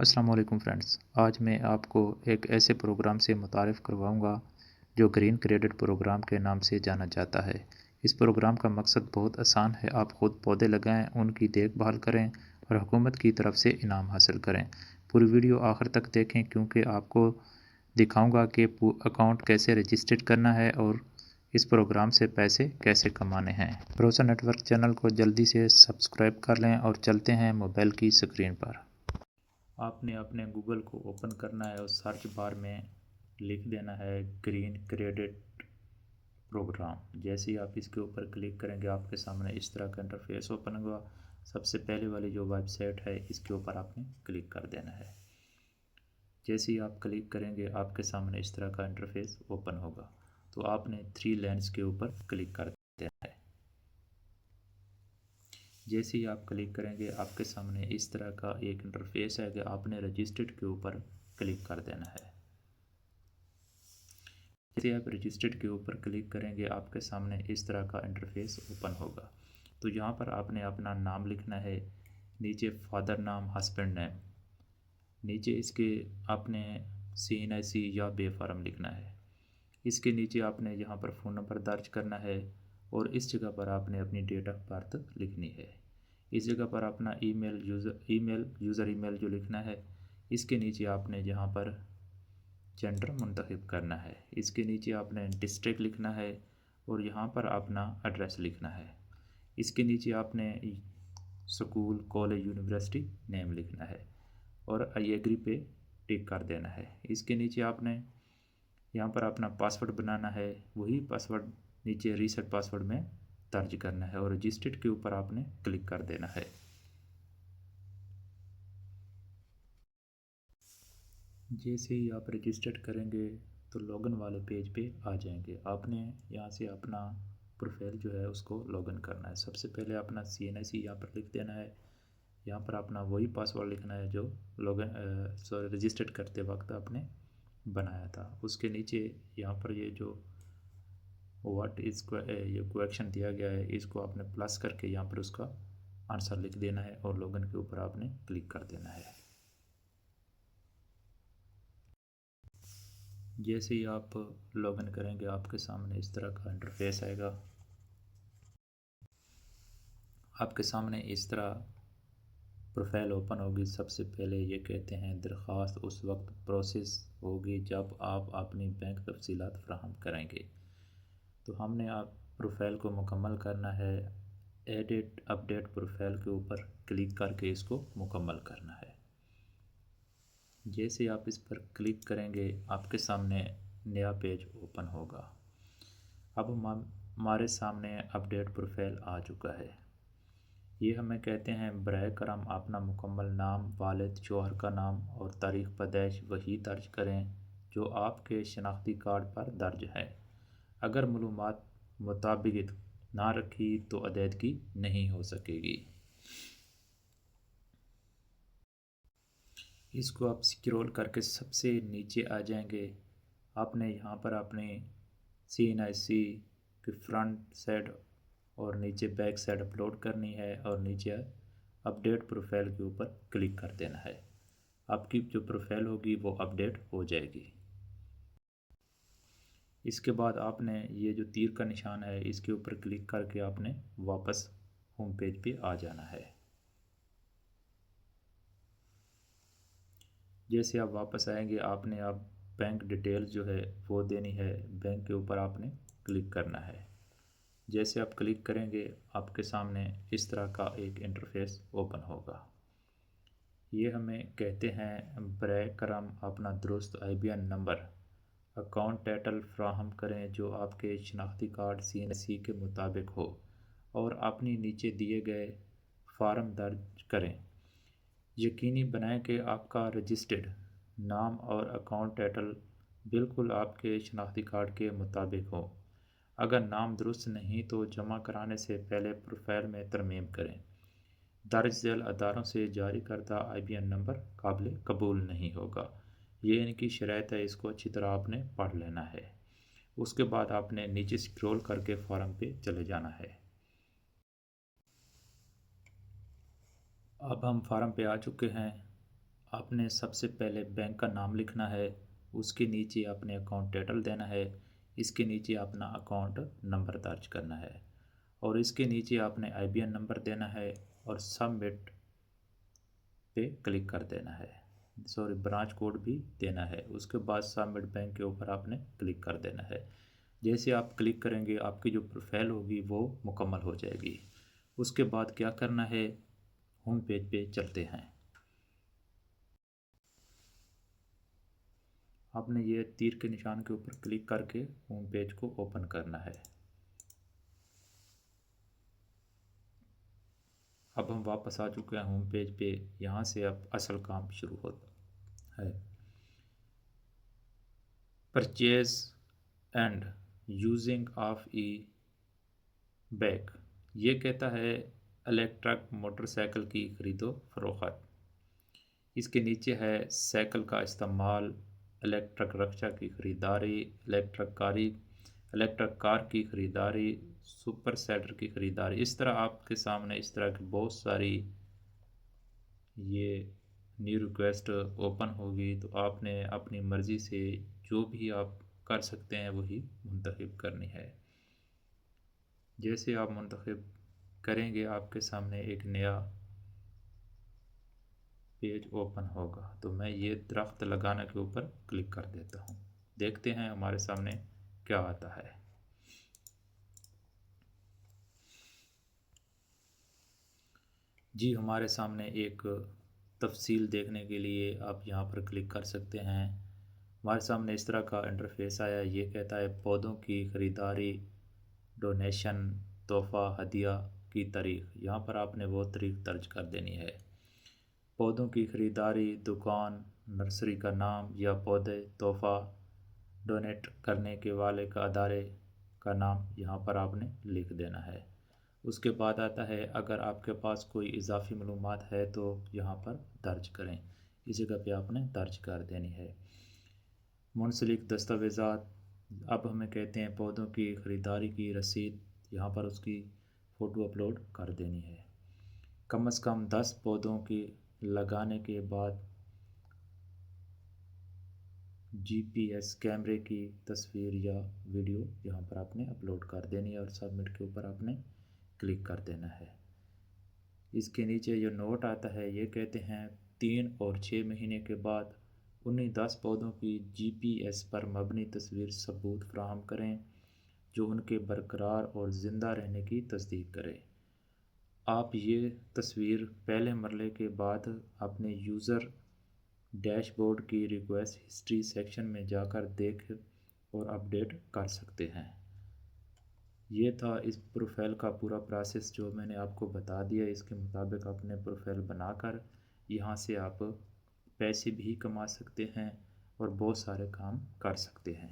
अस्सलाम वालेकुम फ्रेंड्स। आज मैं आपको एक ऐसे प्रोग्राम से मुतारिफ़ करवाऊँगा जो ग्रीन क्रेडिट प्रोग्राम के नाम से जाना जाता है। इस प्रोग्राम का मकसद बहुत आसान है, आप ख़ुद पौधे लगाएं, उनकी देखभाल करें और हुकूमत की तरफ से इनाम हासिल करें। पूरी वीडियो आखिर तक देखें क्योंकि आपको दिखाऊँगा कि अकाउंट कैसे रजिस्टर करना है और इस प्रोग्राम से पैसे कैसे कमाने हैं। भरोसा नेटवर्क चैनल को जल्दी से सब्सक्राइब कर लें और चलते हैं मोबाइल की स्क्रीन पर। आपने अपने गूगल को ओपन करना है और सर्च बार में लिख देना है ग्रीन क्रेडिट प्रोग्राम। जैसे ही आप इसके ऊपर क्लिक करेंगे आपके सामने इस तरह का इंटरफेस ओपन होगा। सबसे पहले वाली जो वेबसाइट है इसके ऊपर आपने क्लिक कर देना है। जैसे ही आप क्लिक करेंगे आपके सामने इस तरह का इंटरफेस ओपन होगा, तो आपने 3 लाइन्स के ऊपर क्लिक कर देना है। जैसे ही आप क्लिक करेंगे आपके सामने इस तरह का एक इंटरफेस है कि आपने रजिस्टर्ड के ऊपर क्लिक कर देना है। जैसे आप रजिस्टर्ड के ऊपर क्लिक करेंगे आपके सामने इस तरह का इंटरफेस ओपन होगा। तो यहाँ पर आपने अपना नाम लिखना है, नीचे फादर नाम, हस्बैंड नेम, नीचे इसके आपने CNIC या बे फार्म लिखना है। इसके नीचे आपने यहाँ पर फ़ोन नंबर दर्ज करना है और इस जगह पर आपने अपनी डेट ऑफ बर्थ लिखनी है। इस जगह पर अपना यूज़र ईमेल जो लिखना है। इसके नीचे आपने यहाँ पर जेंडर मुंतखब करना है। इसके नीचे आपने डिस्ट्रिक्ट लिखना है और यहाँ पर अपना एड्रेस लिखना है। इसके नीचे आपने स्कूल, कॉलेज, यूनिवर्सिटी नेम लिखना है और आई एग्री पे टिक कर देना है। इसके नीचे आपने यहाँ पर अपना पासवर्ड बनाना है, वही पासवर्ड नीचे रीसेट पासवर्ड में दर्ज करना है और रजिस्टर्ड के ऊपर आपने क्लिक कर देना है। जैसे ही आप रजिस्टर्ड करेंगे तो लॉगिन वाले पेज पे आ जाएंगे। आपने यहाँ से अपना प्रोफाइल जो है उसको लॉगिन करना है। सबसे पहले अपना CNIC यहाँ पर लिख देना है। यहाँ पर अपना वही पासवर्ड लिखना है जो रजिस्टर्ड करते वक्त आपने बनाया था। उसके नीचे यहाँ पर ये जो ये क्वेश्चन दिया गया है इसको आपने प्लस करके यहाँ पर उसका आंसर लिख देना है और लॉगिन के ऊपर आपने क्लिक कर देना है। जैसे ही आप लॉगिन करेंगे आपके सामने इस तरह का इंटरफेस आएगा। आपके सामने इस तरह प्रोफाइल ओपन होगी। सबसे पहले ये कहते हैं दरख्वास्त उस वक्त प्रोसेस होगी जब आप अपनी बैंक तफसीलात फराहम करेंगे। तो हमने आप प्रोफाइल को मुकम्मल करना है। एडिट अपडेट प्रोफाइल के ऊपर क्लिक करके इसको मुकम्मल करना है। जैसे आप इस पर क्लिक करेंगे आपके सामने नया पेज ओपन होगा। अब हमारे सामने अपडेट प्रोफाइल आ चुका है। ये हमें कहते हैं बराए करम अपना मुकम्मल नाम, वालिद शौहर का नाम और तारीख़ पैदाइश वही दर्ज करें जो आपके शनाख्ती कार्ड पर दर्ज है। अगर मालूमात मुताबिक ना रखी तो अदायगी नहीं हो सकेगी। इसको आप स्क्रॉल करके सबसे नीचे आ जाएंगे। आपने यहाँ पर अपने CNIC की फ्रंट साइड और नीचे बैक साइड अपलोड करनी है और नीचे अपडेट प्रोफाइल के ऊपर क्लिक कर देना है। आपकी जो प्रोफाइल होगी वो अपडेट हो जाएगी। इसके बाद आपने ये जो तीर का निशान है इसके ऊपर क्लिक करके आपने वापस होम पेज पे आ जाना है। जैसे आप वापस आएंगे आपने अब बैंक डिटेल्स जो है वो देनी है। बैंक के ऊपर आपने क्लिक करना है। जैसे आप क्लिक करेंगे आपके सामने इस तरह का एक इंटरफेस ओपन होगा। ये हमें कहते हैं बराए करम अपना दुरुस्त IBN नंबर, अकाउंट टाइटल फ्राहम करें जो आपके शनाख्ती कार्ड CNIC के मुताबिक हो और अपनी नीचे दिए गए फार्म दर्ज करें। यकीनी बनाएं कि आपका रजिस्टर्ड नाम और अकाउंट टाइटल बिल्कुल आपके शनाख्ती कार्ड के मुताबिक हो। अगर नाम दुरुस्त नहीं तो जमा कराने से पहले प्रोफाइल में तरमीम करें। दर्ज झैल अदारों से जारी करदा IBN नंबर काबिल कबूल नहीं होगा। ये इनकी शराइत है, इसको अच्छी तरह आपने पढ़ लेना है। उसके बाद आपने नीचे स्क्रॉल करके फॉर्म पे चले जाना है। अब हम फार्म पे आ चुके हैं। आपने सबसे पहले बैंक का नाम लिखना है, उसके नीचे आपने अकाउंट डिटेल देना है, इसके नीचे अपना अकाउंट नंबर दर्ज करना है और इसके नीचे आपने आईबीएन नंबर देना है और सबमिट पे क्लिक कर देना है। सॉरी, ब्रांच कोड भी देना है। उसके बाद सबमिट बैंक के ऊपर आपने क्लिक कर देना है। जैसे आप क्लिक करेंगे आपकी जो प्रोफाइल होगी वो मुकम्मल हो जाएगी। उसके बाद क्या करना है, होम पेज पे चलते हैं। आपने ये तीर के निशान के ऊपर क्लिक करके होम पेज को ओपन करना है। अब हम वापस आ चुके हैं होम पेज पे। यहाँ से अब असल काम शुरू होता है। Purchase and using of E back, ये कहता है इलेक्ट्रिक मोटरसाइकिल की खरीदो फरोख्त। इसके नीचे है साइकिल का इस्तेमाल, इलेक्ट्रिक रिक्शा की ख़रीदारी, इलेक्ट्रिक कार की ख़रीदारी, सुपर सेडर की ख़रीदारी। इस तरह आपके सामने इस तरह की बहुत सारी ये न्यू रिक्वेस्ट ओपन होगी, तो आपने अपनी मर्ज़ी से जो भी आप कर सकते हैं वही मुंतखब करनी है। जैसे आप मुंतखब करेंगे आपके सामने एक नया पेज ओपन होगा। तो मैं ये दरख्त लगाने के ऊपर क्लिक कर देता हूँ। देखते हैं हमारे सामने क्या आता है। जी, हमारे सामने एक तफसील देखने के लिए आप यहाँ पर क्लिक कर सकते हैं। हमारे सामने इस तरह का इंटरफेस आया। ये कहता है पौधों की ख़रीदारी, डोनेशन, तोहफ़ा, हदिया की तारीख़। यहाँ पर आपने वो तारीख़ दर्ज कर देनी है। पौधों की ख़रीदारी, दुकान, नर्सरी का नाम या पौधे, तोहफ़ा, डोनेट करने के वाले का अदारे का नाम यहाँ पर आपने लिख देना है। उसके बाद आता है अगर आपके पास कोई इजाफ़ी मालूमात है तो यहाँ पर दर्ज करें। इस जगह पे आपने दर्ज कर देनी है। मुंसलिक दस्तावेज़ात, अब हमें कहते हैं पौधों की ख़रीदारी की रसीद, यहाँ पर उसकी फ़ोटो अपलोड कर देनी है। कम से कम 10 पौधों की लगाने के बाद जीपीएस कैमरे की तस्वीर या वीडियो यहाँ पर आपने अपलोड कर देनी है और सबमिट के ऊपर आपने क्लिक कर देना है। इसके नीचे जो नोट आता है ये कहते हैं 3 और 6 महीने के बाद उन्हीं 10 पौधों की जीपीएस पर मबनी तस्वीर सबूत फ्राहम करें जो उनके बरकरार और ज़िंदा रहने की तस्दीक करे। आप ये तस्वीर पहले मरले के बाद अपने यूज़र डैशबोर्ड की रिक्वेस्ट हिस्ट्री सेक्शन में जाकर देख और अपडेट कर सकते हैं। ये था इस प्रोफाइल का पूरा प्रोसेस जो मैंने आपको बता दिया। इसके मुताबिक अपने प्रोफाइल बनाकर यहाँ से आप पैसे भी कमा सकते हैं और बहुत सारे काम कर सकते हैं।